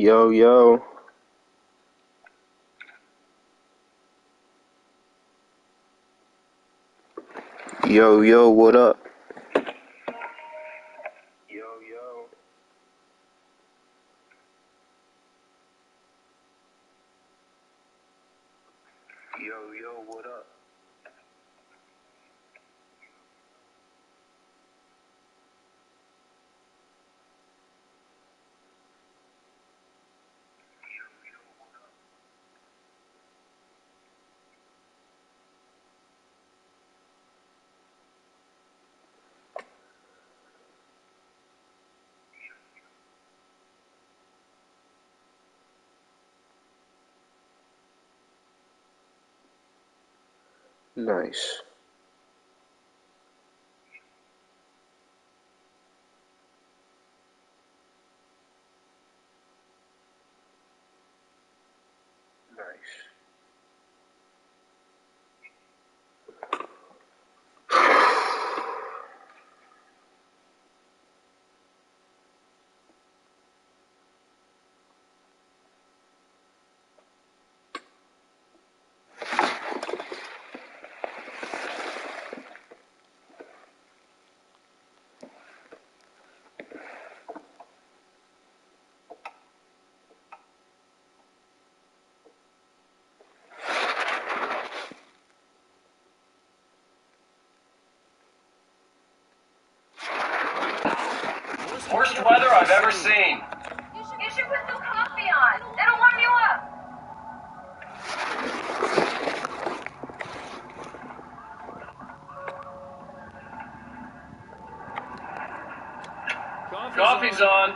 Yo, yo, yo, what up? Yo, yo, what up? Nice. Nice. Worst weather I've ever seen. You should put some coffee on. It'll warm you up. Coffee's on.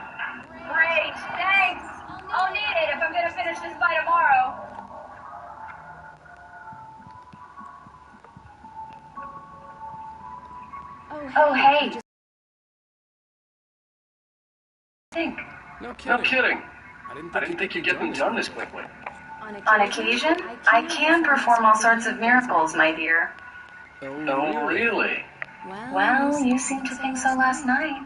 Great, thanks. I'll need it if I'm gonna finish this by tomorrow. Oh, hey. Think. No kidding. I didn't think you'd get them done this quickly. On occasion, I can perform all sorts of miracles, my dear. Oh, really? Well, you seemed to think so last night.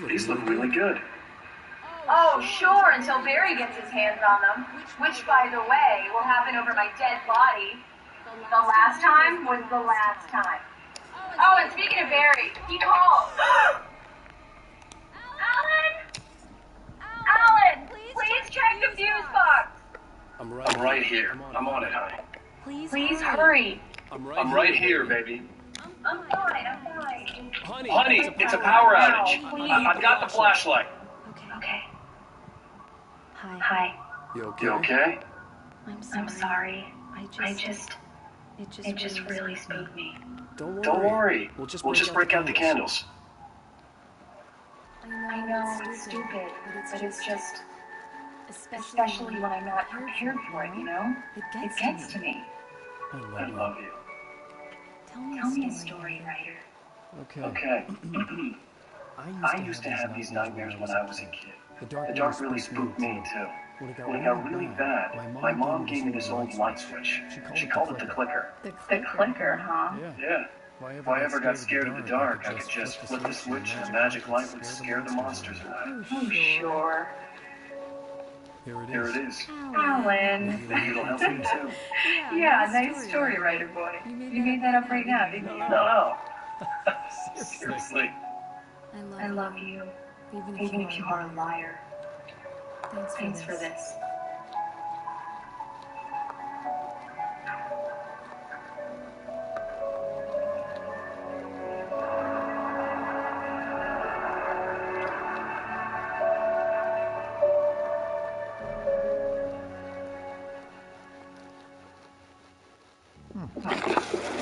These look really good. Oh, sure, until Barry gets his hands on them. Which, by the way, will happen over my dead body. The last time was the last time. Oh, and speaking of Barry, he called. Alan, please check the fuse box. I'm right here. I'm on it, honey. Please hurry. I'm right here, baby. I'm fine. Honey, it's a power outage. I've got the flashlight. Okay. Hi. You okay? I'm sorry. It just really spooked me. Don't worry. We'll just break out the candles. I know it's stupid, but it's just, especially when I'm not prepared for it, you know? It gets to me. I love you. Tell me a story, writer. Okay. I used to have these nightmares when I was a kid. The dark really spooked me, too. When it got really bad, my mom gave me this old light switch. She called it the clicker. The clicker, huh? Yeah. If I ever got scared of the dark, I could just flip the switch and the magic light would scare the monsters away. Oh, sure. Here it is. Alan. It'll help you, too. Yeah, nice story, writer boy. You made that up right now, didn't you? No. Seriously. I love you, even if you are a liar. Thanks for this.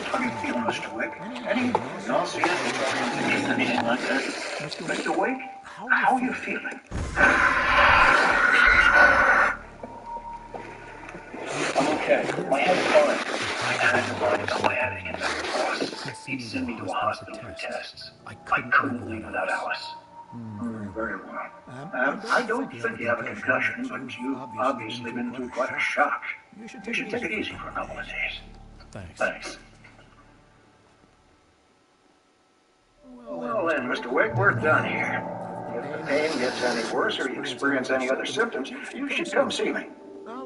How do you feel, Mr. Wick? Any nausea, anything like that? Mr. Wick, how are you feeling? okay. My head's fine. I had to lie about my headache and my boss. He'd send me to a hospital for tests. I couldn't leave without Alice. Very well. I don't think you have a concussion, but you've obviously been through quite a shock. You should take it easy for a couple of days. Thanks. Well then, Mr. Wake, we're done here. If the pain gets any worse or you experience any other symptoms, you should come see me.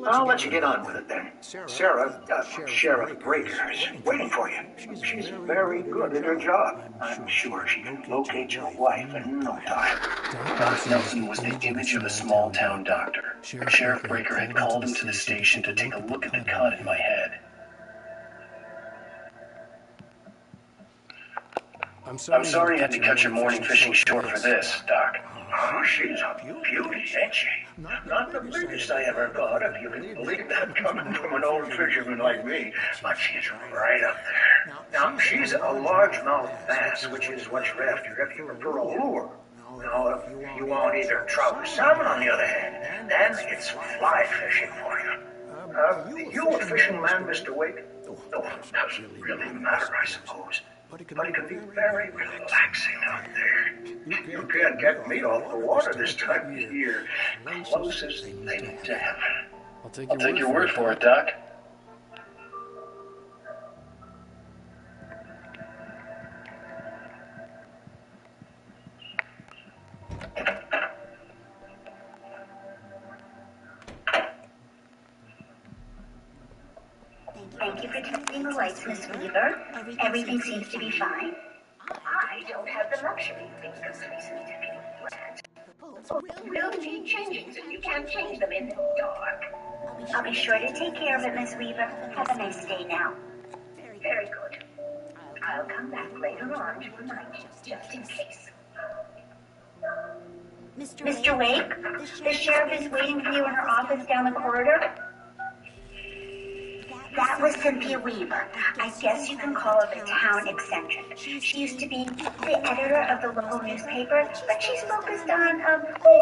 I'll let you get on with it then. Sarah, Sheriff Breaker, is waiting for you. She's very good at her job. I'm sure she can locate your wife in no time. Doc Nelson was the image of a small-town doctor. Sheriff Breaker had called him to the station to take a look at the cut in my head. I'm sorry you had to cut your morning fishing short for this, Doc. Oh, she's a beauty, ain't she? Not the biggest I ever got, if you can believe that coming from an old fisherman like me, but she's right up there. Now, she's a largemouth bass, which is what you're after if you prefer a lure. Now, if you want either trout or salmon, on the other hand, then it's fly fishing for you. You a fishing man, Mr. Wake? No, it doesn't really matter, I suppose. But it can be very relaxing out there. You can't get me off the water this time of year. Closest thing to heaven. I'll take your word for it, Doc. Thank you for testing the lights, Miss Weaver. Everything seems to be fine. I don't have the luxury of being complacent to being flat. Really need changing, so you can't change them in the dark. I'll be sure to take care of it, Miss Weaver. Have a nice day now. Very good. I'll come back later on to remind you, just in case. Mr. Wake, the sheriff is waiting for you in her office down the corridor. That was Cynthia Weaver. I guess you can call her the town eccentric. She used to be the editor of the local newspaper, but she's focused on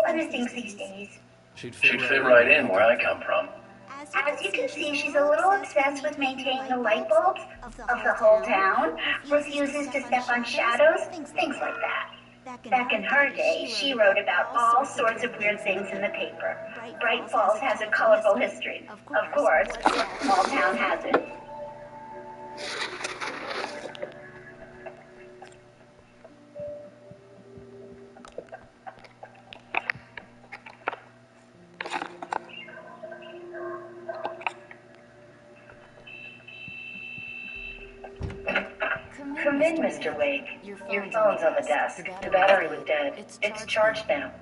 other things these days. She'd fit right in where I come from. As you can see, she's a little obsessed with maintaining the light bulbs of the whole town, refuses to step on shadows, things like that. Back in her day, she wrote about all sorts of weird things in the paper. Bright Falls has a colorful history. Of course, small town has it. Come in, Mr. Wake. Your phone's on the desk. The battery was dead. It's charged now.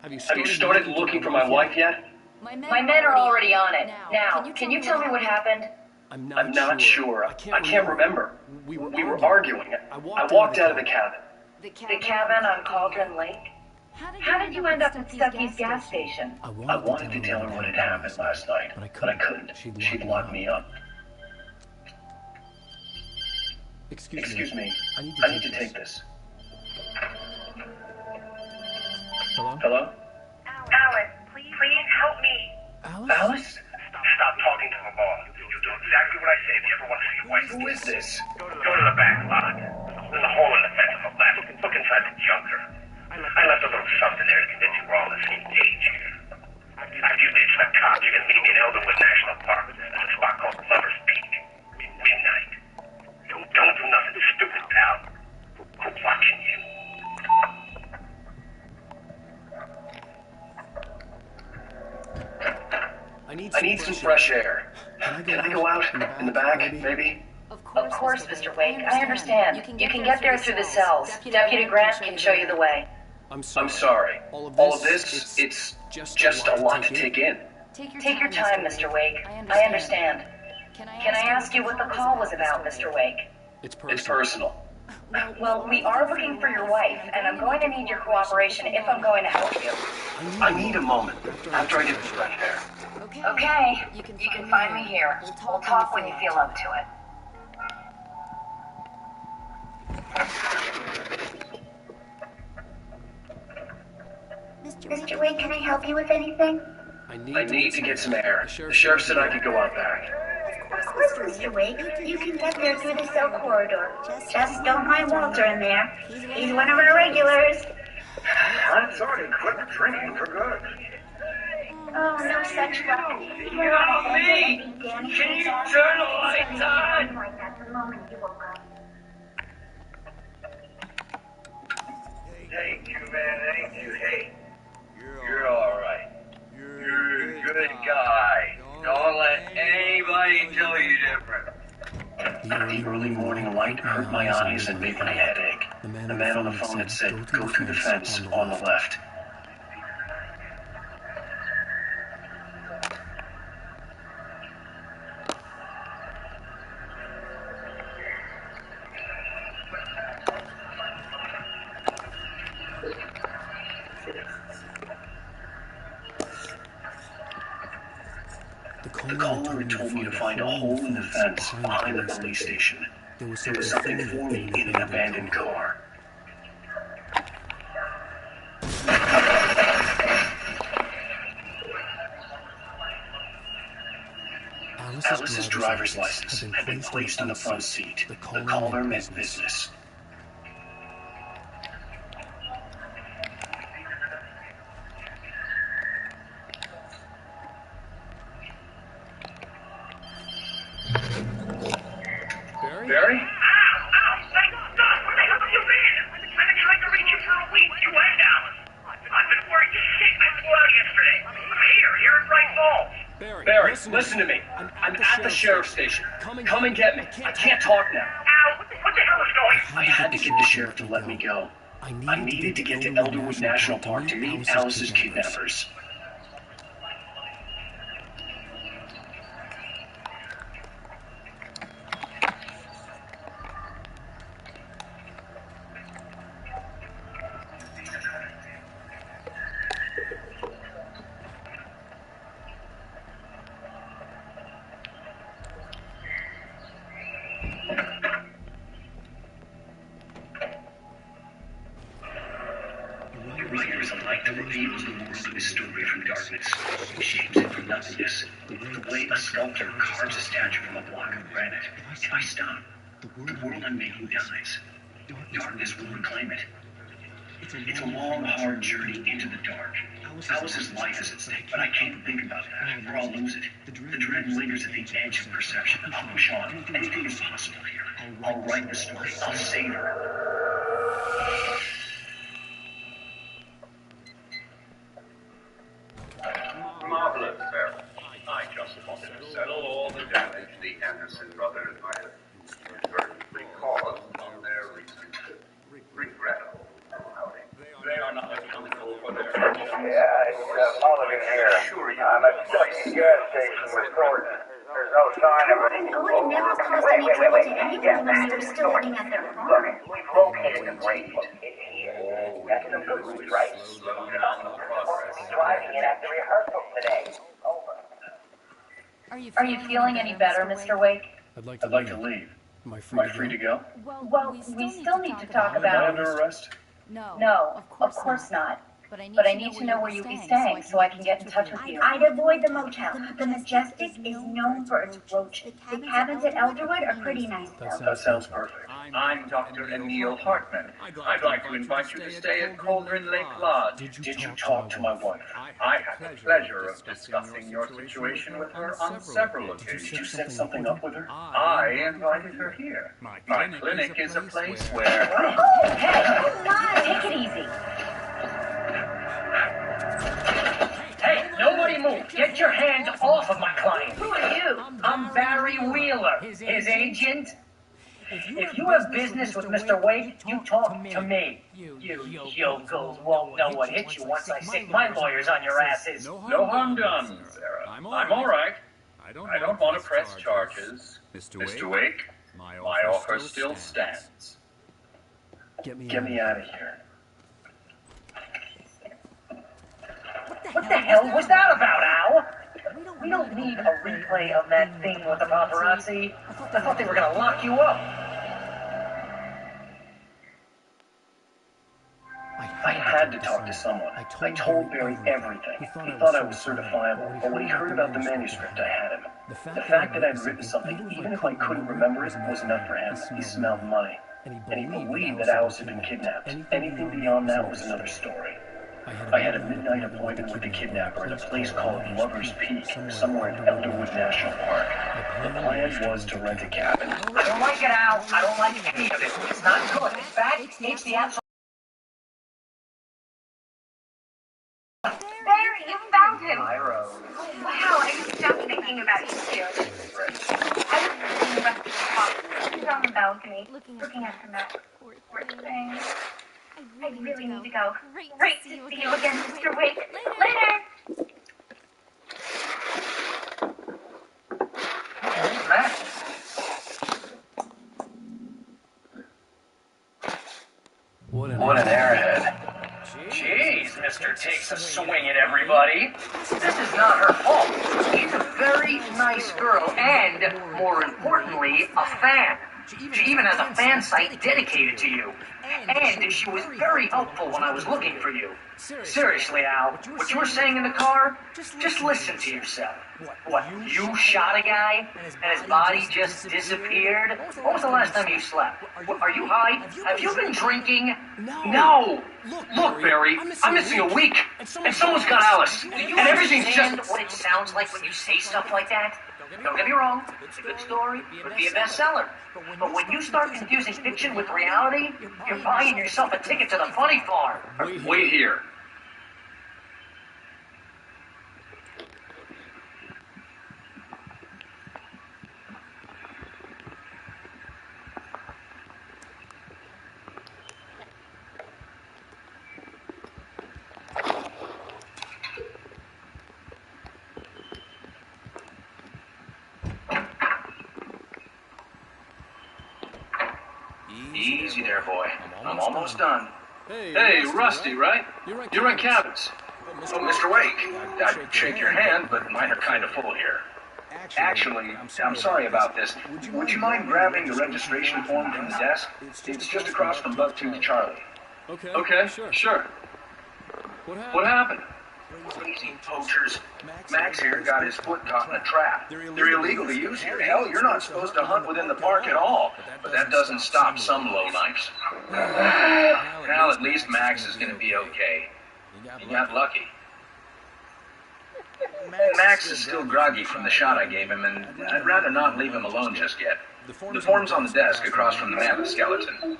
Have you started looking for my wife yet? My men are already on it. Now, can you tell me what happened? I'm not sure. I can't remember. We were arguing. I walked out of the cabin. The cabin on Cauldron Lake? How did you end up at Stucky's gas station? I wanted to tell her what had happened last night, but I couldn't. She'd locked me up. Excuse me. I need to take this. Hello? Alice, please help me. Alice? Stop talking to the boss. You do exactly what I say if you ever want to see your wife. Who is this? Go to the back lot. There's a hole in the fence on the left. Look inside the junker. I left a little something there to convince you we're all on the same page here. After you ditch the cops, you're going to meet me in Elderwood National Park. There's a spot called Lover's Peak. Midnight. Don't do nothing stupid, pal. We're watching you. I need some fresh air. Can I go out in the back, maybe? Of course, Mr. Wake. I understand. You can get there through the cells. Deputy Grant can show you the way. I'm sorry. All of this, it's just a lot to take in. Take your time, Mr. Wake. I understand. Can I ask you what the call was about, Mr. Wake? It's personal. Well, we are looking for your wife, and I'm going to need your cooperation if I'm going to help you. I need a moment after I get this fresh air. Okay, you can find me here. We'll talk when you feel up to it. Mr. Wake, can I help you with anything? I need to get some air. The sheriff said I could go out back. Of course, Mr. Wake. You can get there through the cell corridor. Just don't mind Walter in there. He's one of our regulars. I thought he quit drinking for good. Oh, no such luck. Help me! Can you turn the lights on? Like that the moment you woke up. Thank you, man. Thank you. Hey, you're all right. You're a good guy. Don't let anybody tell you different. The early morning light hurt my eyes and made my head ache. The man on the phone had said, go through the fence on the left. The caller had told me to find a hole in the fence behind the police station. There was something for me in an abandoned car. Alice's driver's license had been placed on the front seat. The caller meant business. Barry? Ow! Thank God! Where the hell have you been? I've been trying to reach you for a week. You and Alice. I've been worried to shit. I flew out yesterday. I'm here in Bright Falls. Barry, listen to me. I'm at the sheriff's station. Come and get me. I can't talk now. Ow! What the hell is going on? I had to get the sheriff to let me go. I needed to get to Elderwood National Park to meet Alice's kidnappers. Writers alike to reveal the world of his story from darkness, shapes it from nothingness. The way a sculptor carves a statue from a block of granite. If I stop, the world I'm making dies. Darkness will reclaim it. It's a long, hard journey into the dark. Alice's life is at stake, but I can't think about that, or I'll lose it. The dread lingers at the edge of perception. I'll push on. Anything is possible here. I'll write the story. I'll save her. Marvelous, sir. I just wanted to settle all the damage the Anderson brothers might have inadvertently caused on their recent regrettable outing. They are not accountable for their actions. Yeah, it's Mulligan here. I'm at Stuckey gas station with Gordon. There's no sign of any... Gordon never caused any trouble to anyone when we were still working at their farm. Look, we've located the grave. It's here. That's the good news, right? Slow down the process. Driving it at the rehearsal today. Are you feeling any better, Mr. Wake? I'd like to leave. Am I free to go? Well, we still need to talk Am I about... under arrest? No, of course not. But I need to know where you'll be staying so I can get in touch with you. I'd avoid the motel. The Majestic is known for its roaches. The cabins at Elderwood are pretty nice, though. That sounds perfect. I'm Dr. Emil Hartman. I'd like to invite you to stay at Cauldron Lake Lodge. Did you talk to my wife? I had the pleasure of discussing your situation with her on several Did you occasions. set something up with her? I invited her here. My clinic is a place where... Hey, come on, take it easy. Hey, nobody move! Get your hands off of my client! Who are you? I'm Barry Wheeler, his agent. If you have business with Mr. Wake, you talk to me. You yokels won't know what hit you once I stick my lawyers on your asses. No harm done, Sarah. I'm all right. I don't want to press charges. Mr. Wake, my offer still stands. Get me out of here. What the hell was that about, Al? We don't need a replay of that thing with the paparazzi. I thought they were gonna lock you up. I I had to talk to someone. I told Barry everything. He thought I was certifiable, but when he heard about the manuscript, I had him. The fact that I'd written something, even if I couldn't remember it, was enough for him. He smelled money. And he believed that Alice had been kidnapped. Anything beyond that was another story. I had a midnight appointment with the kidnapper at a place called Lover's Peak, somewhere in Elderwood National Park. The plan was to rent a cabin. I don't like it, Al. I don't like any of it. It's not good. In fact, it's the absolute... Barry, you found him! I wrote. Oh, wow, I was just thinking about you too. I was thinking about the top. He's on the balcony, looking at the map. Poor thing. I really need to go. Great to see you again, Mr. Wake. Later! Max. What an airhead. Jeez, Mr. Takes a swing at everybody. This is not her fault. She's a very nice girl and, more importantly, a fan. She even has a fan site dedicated to you. And she was very helpful when I was looking for you. Seriously, Al, what you were saying in the car, just listen to yourself. What, you shot a guy and his body just disappeared? When was the last time you slept? What, are you high? Have you been drinking? No! Look, Barry, I'm missing a week, and someone's got Alice, and everything's just... what it sounds like when you say stuff like that? Don't get me wrong, it's a good story, it would be a bestseller. But when you start confusing fiction with reality, you're buying yourself a ticket to the funny farm. Wait here. Easy there, boy. I'm almost done. Hey, Rusty, right? You rent cabins. Oh, Mr. Wake, I'd shake your hand, but mine are kind of full here. Actually, I'm sorry about this. Would you mind grabbing the registration form from the desk? It's just across from Bucktooth Charlie. Okay, sure. What happened? Crazy poachers. Max here got his foot caught in a trap. They're illegal to use here. Hell, you're not supposed to hunt within the park at all. But that doesn't stop some lowlifes. Well, at least Max is going to be okay. You got lucky. Max is still groggy from the shot I gave him, and I'd rather not leave him alone just yet. The form's on the desk across from the mammoth skeleton.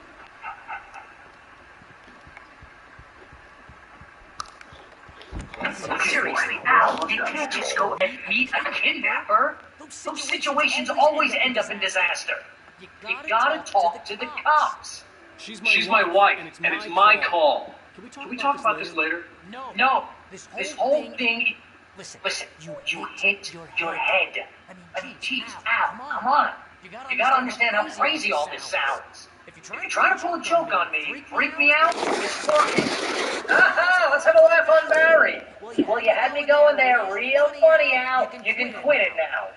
Seriously, Al, you can't just go and meet a kidnapper. Those situations always end up in disaster. You gotta talk to the cops. She's my wife, and it's my call. Can we talk about this later? No, this whole thing... Listen, you hit your head. I mean, geez, Al, come on. You gotta understand how crazy all this sounds. If you try to pull a joke on me, freak me out, it's working. Aha, let's have a laugh on Barry. Well, you had me going there real funny, Al. You can quit it now.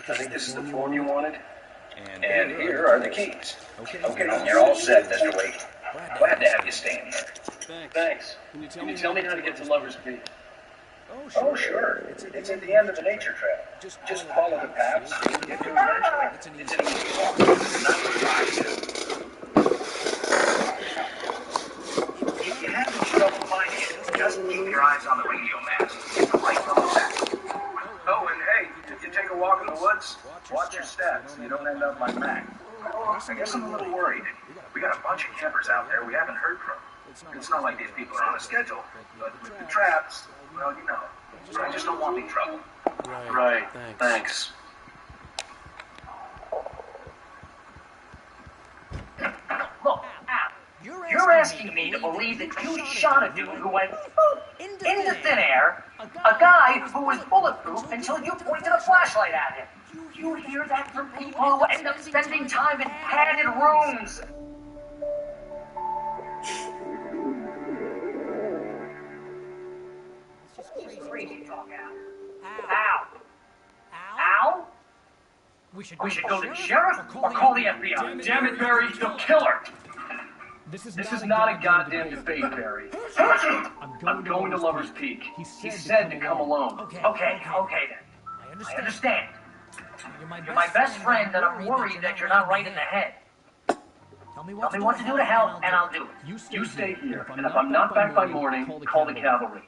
I think this is the form you wanted. And here are the keys. Okay, you're all set, Mr. Wake. Glad to have you staying here. Thanks. Can you tell me how to get to Lover's Peak? Oh, sure. It's at the end of the nature trail. Just follow the paths and you'll get to it eventually. It's an easy walk. Not for If you have any trouble finding it, just keep your eyes on the radio maps. It's right from the back. Oh, and hey, if you take a walk in the woods, watch your steps so you don't end up like Mac. Oh, I guess I'm a little worried. We got a bunch of campers out there we haven't heard from. It's not like these people are on a schedule, but with the traps, well, you know. So I just don't want any trouble. Right, thanks. Look, Al, you're asking me to believe that you shot a dude who went into thin air, a guy who was bulletproof until you pointed a flashlight at him. You hear that from people who end up spending time in padded rooms? It's crazy talk, Al. Al? We should go to the sheriff or call the FBI. Damn it, Barry, they'll kill her. This is not a goddamn debate, Barry. I'm going to Lover's Peak. He said to come alone. Okay then. I understand. You're my best friend, and I'm worried that you're not right in the head. Tell me what to do to help, and I'll do it. You stay here, and if I'm not back by morning, call the cavalry.